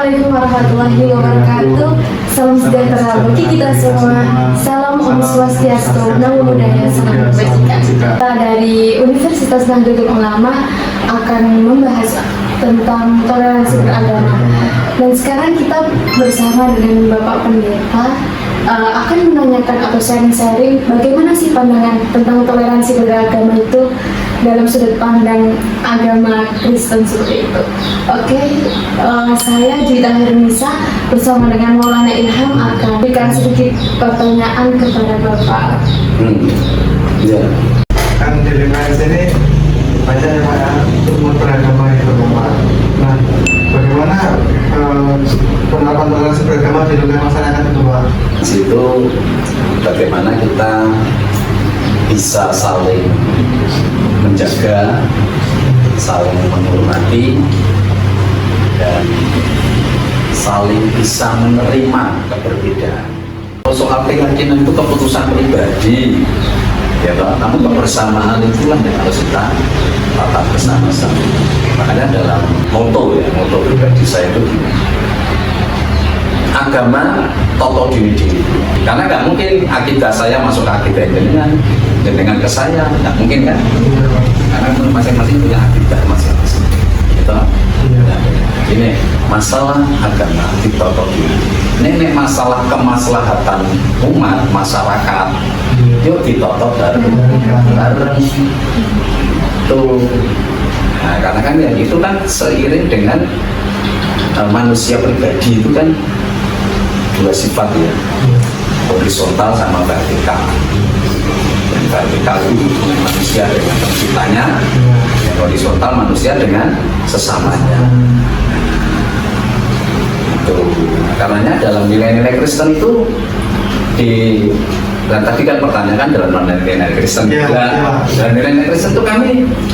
Assalamualaikum warahmatullahi wabarakatuh. Salam sejahtera bagi kita semua. Salam Om Swastiastu, Namo Buddhaya, Salam Kebajikan. Kita dari Universitas Nahdlatul Ulama akan membahas tentang toleransi beragama. Dan sekarang kita bersama dengan Bapak Pendeta akan menanyakan atau sharing-sharing bagaimana sih pandangan tentang toleransi beragama itu dalam sudut pandang agama Kristen seperti itu. Oke, saya Juwita Hermisa bersama dengan Maulana Ilham akan berikan sedikit pertanyaan kepada Bapak. Ya. Kan di lingkungan sini banyak yang untuk beragama itu Bapak. Nah, bagaimana penerapan toleransi beragama di lingkungan masyarakat itu Pak? Di situ bagaimana kita bisa saling menjaga, saling menghormati, dan saling bisa menerima keberbedaan. Soal keyakinan itu keputusan pribadi, ya toh. Namun kebersamaan itulah yang harus kita tata bersama-sama. Makanya dalam moto pribadi saya itu gini, agama toto diri. Karena nggak mungkin akidah saya masuk ke akidah dengan ke saya, nggak mungkin kan? Karena masing-masing punya akidah masing-masing. Gitu. Nah, ini masalah agama ditoto diri. Ini masalah kemaslahatan umat masyarakat. Yuk ditoto bareng. Tuh. Nah, karena kan ya itu kan seiring dengan manusia pribadi itu kan dua sifat ya, horizontal sama vertikal. Yang vertikal itu manusia dengan penciptanya, yang horizontal manusia dengan sesamanya. Itu karenanya dalam nilai-nilai Kristen itu dan tadi kan pertanyaan dalam nilai-nilai Kristen juga. Dalam nilai-nilai Kristen itu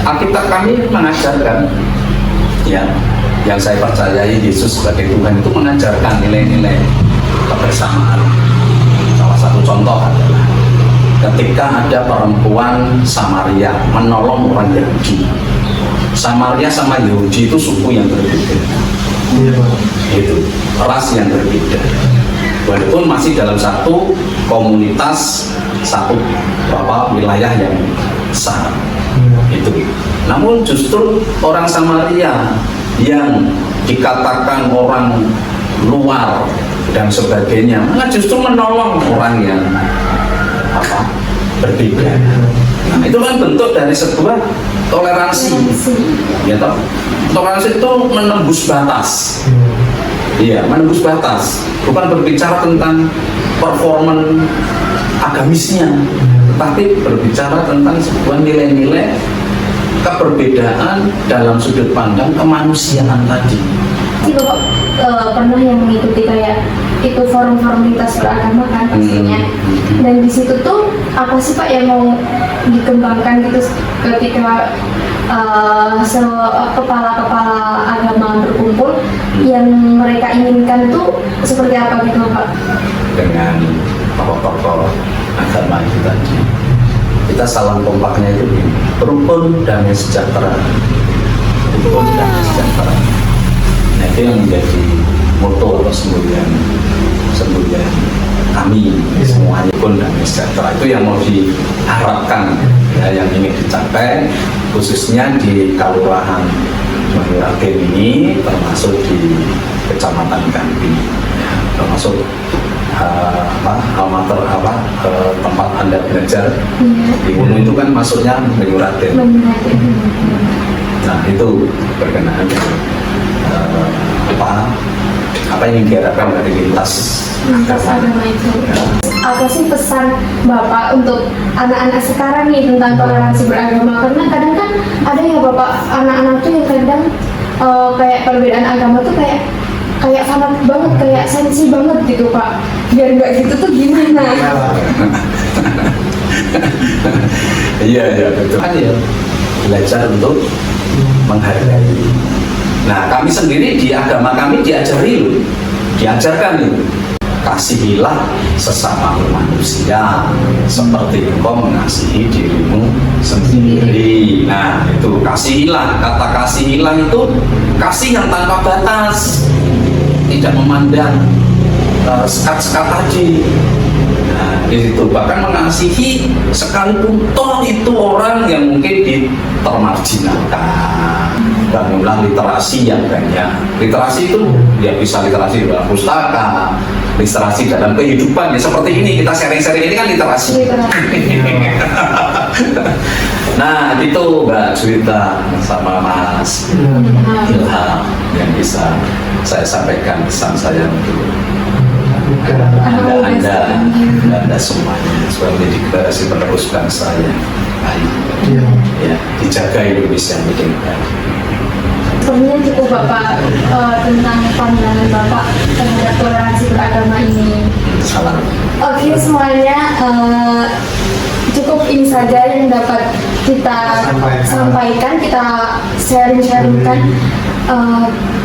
Alkitab kami mengajarkan ya, yang saya percayai Yesus sebagai Tuhan itu mengajarkan nilai-nilai kebersamaan. Salah satu contoh adalah ketika ada perempuan Samaria menolong orang Yahudi. Samaria sama Yahudi itu suku yang berbeda, itu ras yang berbeda, walaupun masih dalam satu komunitas, satu wilayah yang besar itu. Namun justru orang Samaria yang dikatakan orang luar dan sebagainya, malah justru menolong orang yang berbeda. Nah, itu kan bentuk dari sebuah toleransi. Ya toh? Toleransi itu menembus batas. Iya, menembus batas. Bukan berbicara tentang performan agamisnya, tetapi berbicara tentang sebuah nilai-nilai keberbedaan dalam sudut pandang kemanusiaan tadi. Bapak pernah yang mengikuti kayak itu forum-forum lintas beragama kan pastinya, dan di situ tuh apa sih Pak yang mau dikembangkan gitu ketika kepala-kepala agama berkumpul, yang mereka inginkan tuh seperti apa gitu Pak? Dengan tokoh-tokoh agama itu tadi, kita salam kompaknya itu rukun damai sejahtera, rukun damai sejahtera. Nah, itu yang menjadi moto atau semboyan kami semuanya, rukun damai sejahtera. Itu yang mau diharapkan ya, yang ingin dicapai khususnya di Kelurahan Manyuraden ini, termasuk di Kecamatan Ganti, termasuk tempat Anda belajar di Gunung itu kan masuknya Manyuraden. Nah, itu berkenaan apa yang diharapkan dari lintas agama itu. Apa sih pesan Bapak untuk anak-anak sekarang nih tentang toleransi beragama? Karena kadang kan ada ya Bapak, anak-anak tuh yang kadang kayak perbedaan agama tuh kayak fanatik banget, kayak sensi banget gitu Pak. Biar nggak gitu tuh gimana? Iya betul. Kan ya belajar untuk menghargai. Nah, kami sendiri di agama kami diajarkan kasihilah sesama manusia seperti engkau mengasihi dirimu sendiri. Nah, itu kasihilah. Kata kasihilah itu kasih yang tanpa batas. tidak memandang sekat-sekat tadi. Nah, di situ bahkan mengasihi sekalipun toh itu orang yang mungkin termarginalkan. Bangunlah literasi yang banyak. Literasi itu ya bisa literasi dalam pustaka, literasi dalam kehidupan ya seperti ini kita sharing-sharing ini kan literasi. Nah itu Mbak cerita sama Mas Ilham yang bisa saya sampaikan pesan saya untuk anda semuanya supaya menjadi generasi penerus bangsa yang baik, ya dijaga Indonesia menjadi baik. Sebenarnya cukup Bapak tentang pandangan Bapak terhadap toleransi beragama ini. Salam. Oke semuanya, cukup ini saja yang dapat kita sampaikan, kita sharing-sharingkan.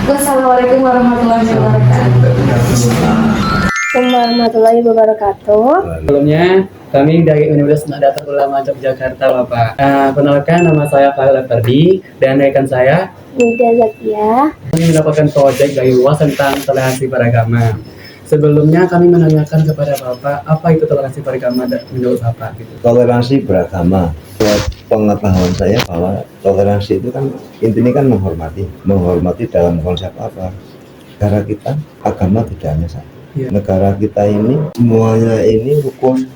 Wassalamualaikum warahmatullahi wabarakatuh. Warahmatullahi wabarakatuh. Sebelumnya kami dari Universitas Nahdlatul Ulama Yogyakarta, Bapak. Perkenalkan, nama saya Fahil Ferdi dan rekan saya Nida Zakia. kami mendapatkan proyek dari UAS tentang toleransi beragama. Sebelumnya kami menanyakan kepada Bapak, apa itu toleransi beragama menurut Bapak? Gitu. Toleransi beragama, buat pengetahuan saya bahwa toleransi itu kan intinya kan menghormati dalam konsep apa? Negara kita agama tidak hanya satu. Ya. Negara kita ini semuanya ini rukun,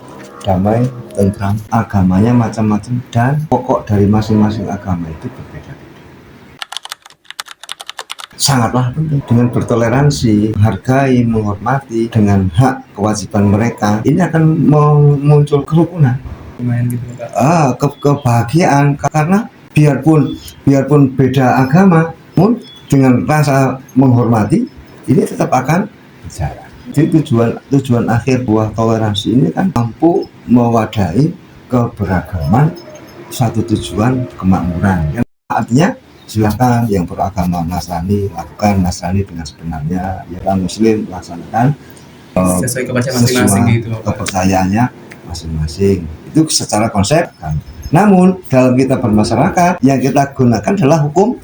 damai, tentram, agamanya macam-macam dan pokok dari masing-masing agama itu berbeda. Sangatlah penting dengan bertoleransi, menghargai, menghormati dengan hak kewajiban mereka. Ini akan muncul kerukunan, Lumayan gitu, Bapak. kebahagiaan karena biarpun beda agama, pun dengan rasa menghormati ini tetap akan berjalan. Jadi tujuan akhir buah toleransi ini kan mampu mewadahi keberagaman satu tujuan kemakmuran. Artinya silakan yang beragama Nasrani lakukan Nasrani dengan sebenarnya, yang Muslim laksanakan Sesuai kepercayaan masing-masing gitu, Bapak. kepercayaannya masing-masing. Itu secara konsep kan. Namun dalam kita bermasyarakat yang kita gunakan adalah hukum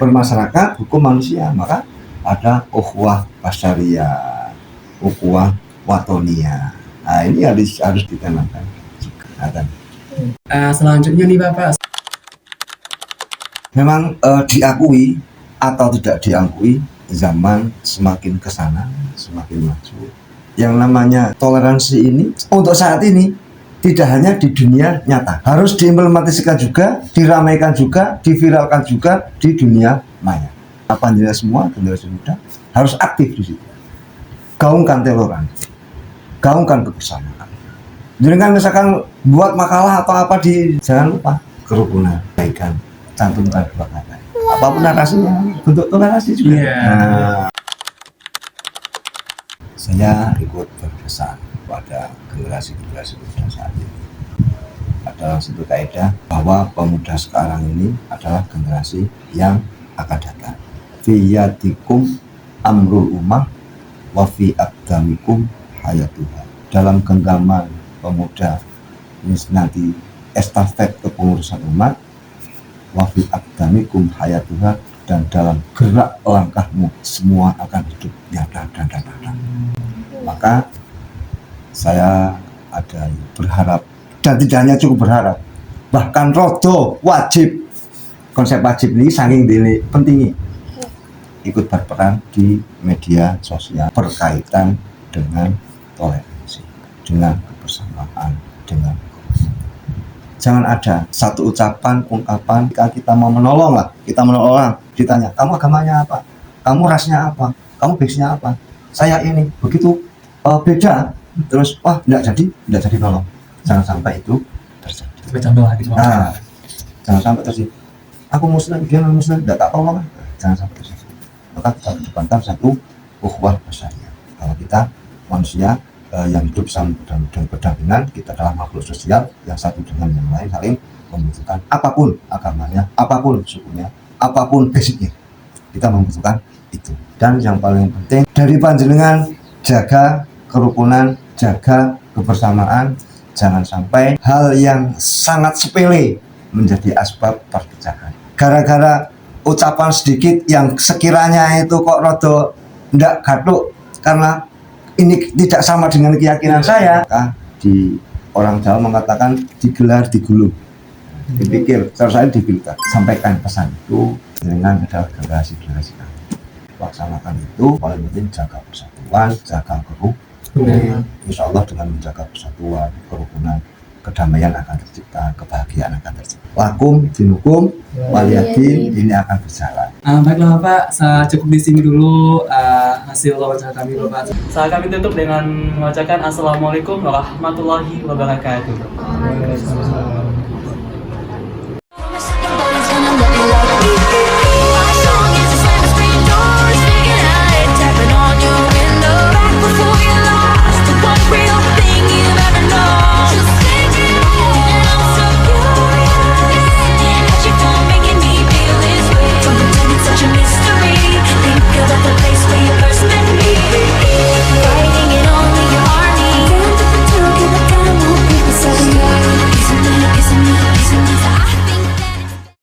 bermasyarakat, hukum manusia. Maka ada ukhuwah basyariyah, ukhuwah watonia. Nah ini harus ditanamkan juga. Selanjutnya nih Bapak, Memang diakui atau tidak diakui, zaman semakin ke sana, semakin maju. Yang namanya toleransi ini untuk saat ini tidak hanya di dunia nyata, harus diimplementasikan juga, diramaikan juga, diviralkan juga di dunia maya. Panjenengan semua generasi muda harus aktif di situ. Gaungkan toleransi, gaungkan kebersamaan. Jangan misalkan buat makalah atau apa jangan lupa kerukunan, kebaikan. Cantumkan dua kata. Apapun narasinya, bentuk toleransi juga. Nah, saya ikut berpesan pada generasi-generasi muda saat ini. Adalah satu kaidah bahwa pemuda sekarang ini adalah generasi yang akan datang. Fiyatikum amrul ummah wa fi aqdamikum hayatuha. Dalam genggaman pemuda ini nanti estafet kepengurusan umat, wafi aqdamikum hayatuha, dan dalam gerak langkahmu semua akan hidup nyata dan nyata. Maka saya ada berharap, dan tidak hanya cukup berharap, bahkan rodo wajib, konsep wajib ini saking dini pentingnya ikut berperan di media sosial berkaitan dengan toleransi, dengan kebersamaan, dengan jangan ada satu ungkapan kita mau menolong lah, kita menolong orang, ditanya kamu agamanya apa, kamu rasnya apa, kamu basenya apa, saya ini, begitu beda, terus wah tidak jadi nolong. Jangan sampai itu terjadi. Nah, jangan sampai terjadi. Aku muslim, dia non muslim, tidak tak tolong. Jangan sampai terjadi. Maka kita kedepankan satu ukhuwah basyariyah. Kalau kita manusia yang hidup dan berdampingan, kita adalah makhluk sosial yang satu dengan yang lain saling membutuhkan, apapun agamanya, apapun sukunya, apapun basicnya, kita membutuhkan itu. Dan yang paling penting dari panjenengan, jaga kerukunan, jaga kebersamaan, jangan sampai hal yang sangat sepele menjadi asbab perpecahan. Gara-gara ucapan sedikit yang sekiranya itu kok rada tidak gatuk karena ini tidak sama dengan keyakinan saya. Maka di orang Jawa mengatakan digelar digulung, dipikir, terus saya dipikir, sampaikan pesan itu dengan adalah generasi-generasi kami. Laksanakan itu paling penting jaga persatuan, jaga kerukunan. Insya Allah dengan menjaga persatuan, kerukunan, kedamaian akan tercipta, kebahagiaan akan tercipta. Lakum dinukum waliyadin, ini akan berjalan. Baiklah Bapak, saya cukup di sini dulu hasil wawancara kami Bapak. Saya kami tutup dengan mengucapkan Assalamualaikum warahmatullahi wabarakatuh. Waalaikumsalam.